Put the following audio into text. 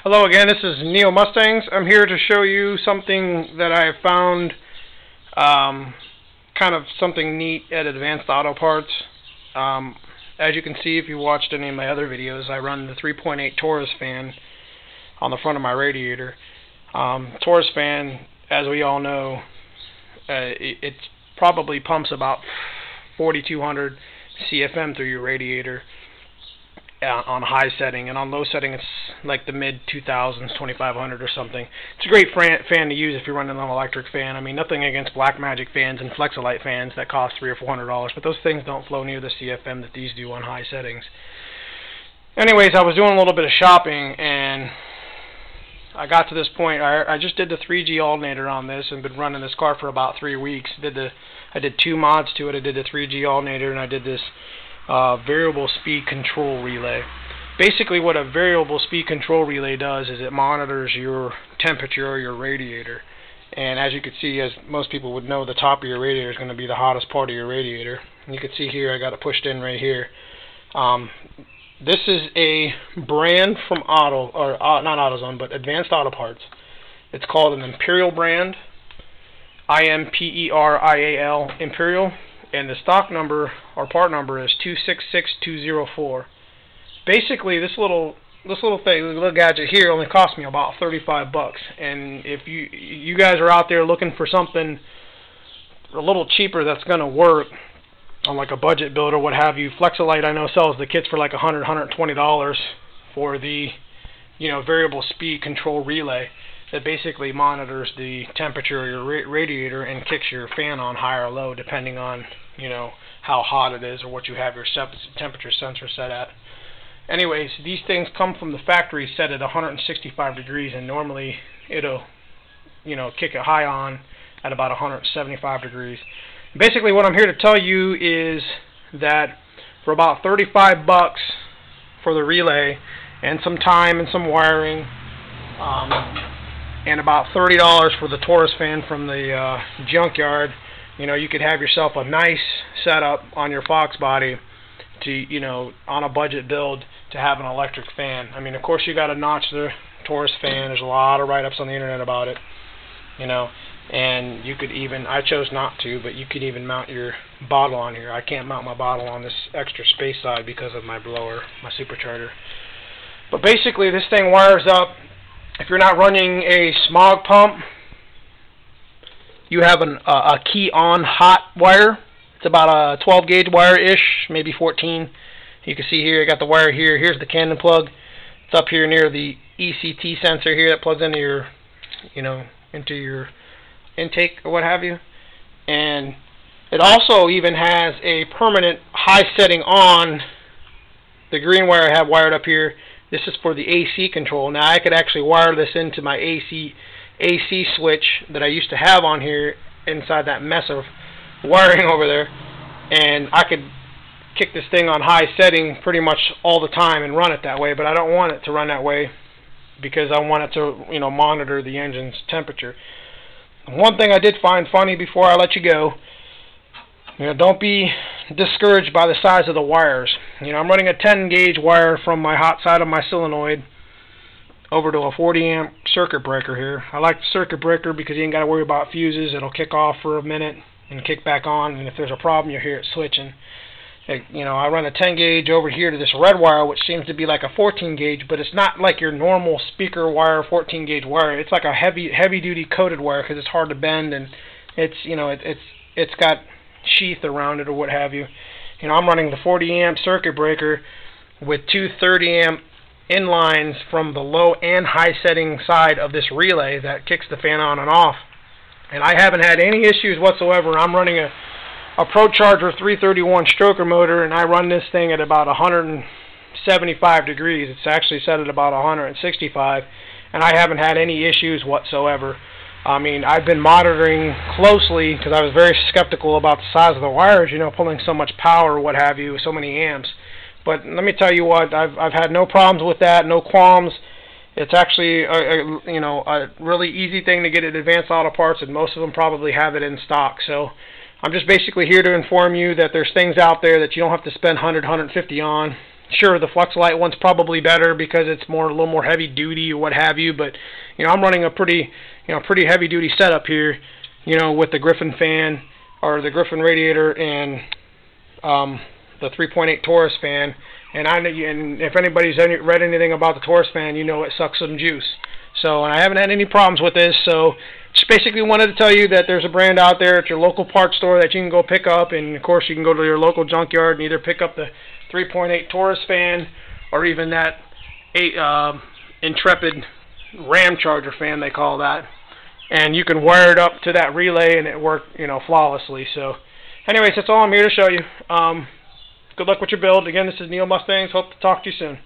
Hello again, this is Neo Mustangs. I'm here to show you something that I have found, kind of something neat at Advanced Auto Parts. As you can see, if you watched any of my other videos, I run the 3.8 Taurus fan on the front of my radiator. Taurus fan, as we all know, it probably pumps about 4,200 CFM through your radiator on high setting, and on low setting it's like the mid 2000s, 2,500 or something. It's a great fan to use if you're running an electric fan. I mean, nothing against Black Magic fans and flexalite fans that cost $300 or $400, but those things don't flow near the CFM that these do on high settings. Anyways, I was doing a little bit of shopping and I got to this point. I just did the 3G alternator on this and been running this car for about 3 weeks. I did 2 mods to it. I did the 3G alternator and I did this variable speed control relay. Basically what a variable speed control relay does is it monitors your temperature of your radiator, and as you can see, as most people would know, the top of your radiator is going to be the hottest part of your radiator. And you can see here I got it pushed in right here. This is a brand from not AutoZone, but Advanced Auto Parts. It's called an Imperial brand, I-M-P-E-R-I-A-L, Imperial. And the stock number or part number is 266204. Basically, this little gadget here only cost me about 35 bucks. And if you guys are out there looking for something a little cheaper that's going to work on like a budget build or what have you, Flexalite I know sells the kits for like $100, $120 for the variable speed control relay that basically monitors the temperature of your radiator and kicks your fan on high or low depending on how hot it is or what you have your temperature sensor set at. Anyways, these things come from the factory set at 165 degrees, and normally it'll kick it high on at about 175 degrees. Basically what I'm here to tell you is that for about 35 bucks for the relay and some time and some wiring, and about $30 for the Taurus fan from the junkyard, you could have yourself a nice setup on your Fox body to, on a budget build, to have an electric fan. I mean, of course you got to notch the Taurus fan. There's a lot of write-ups on the internet about it, and you could even, I chose not to, but you could even mount your bottle on here. I can't mount my bottle on this extra space side because of my blower, my supercharger. But basically this thing wires up. If you're not running a smog pump, you have a key on hot wire. It's about a 12 gauge wire-ish, maybe 14. You can see here I got the wire here. Here's the Canon plug. It's up here near the ECT sensor here that plugs into your, into your intake or what have you. And it also even has a permanent high setting on the green wire I have wired up here. This is for the AC control. Now I could actually wire this into my AC switch that I used to have on here inside that mess of wiring over there, and I could kick this thing on high setting pretty much all the time and run it that way. But I don't want it to run that way because I want it to monitor the engine's temperature. One thing I did find funny before I let you go, don't be discouraged by the size of the wires. I'm running a 10 gauge wire from my hot side of my solenoid over to a 40 amp circuit breaker here. I like the circuit breaker because you ain't got to worry about fuses. It'll kick off for a minute and kick back on, and if there's a problem you'll hear it switching. I run a 10 gauge over here to this red wire, which seems to be like a 14 gauge, but it's not like your normal speaker wire 14 gauge wire. It's like a heavy duty coated wire because it's hard to bend, and it's got sheath around it or what have you. I'm running the 40 amp circuit breaker with two 30 amp inlines from the low and high setting side of this relay that kicks the fan on and off, and I haven't had any issues whatsoever. I'm running a ProCharger 331 stroker motor, and I run this thing at about 175 degrees. It's actually set at about 165, and I haven't had any issues whatsoever. I mean, I've been monitoring closely because I was very skeptical about the size of the wires, pulling so much power, what have you, so many amps. But let me tell you what, I've had no problems with that, no qualms. It's actually a really easy thing to get at Advanced Auto Parts, and most of them probably have it in stock. So I'm just basically here to inform you that there's things out there that you don't have to spend $100, $150 on. Sure, the flexalite one's probably better because it's a little more heavy duty or what have you. But I'm running a pretty heavy duty setup here. With the Griffin fan or the Griffin radiator and the 3.8 Taurus fan. And if anybody's read anything about the Taurus fan, it sucks some juice. So, and I haven't had any problems with this. So, just basically wanted to tell you that there's a brand out there at your local parts store that you can go pick up. And, of course, you can go to your local junkyard and either pick up the 3.8 Taurus fan or even that Intrepid Ram Charger fan, they call that. And you can wire it up to that relay and it worked, flawlessly. So, anyways, that's all I'm here to show you. Good luck with your build. Again, this is Neil Mustangs. Hope to talk to you soon.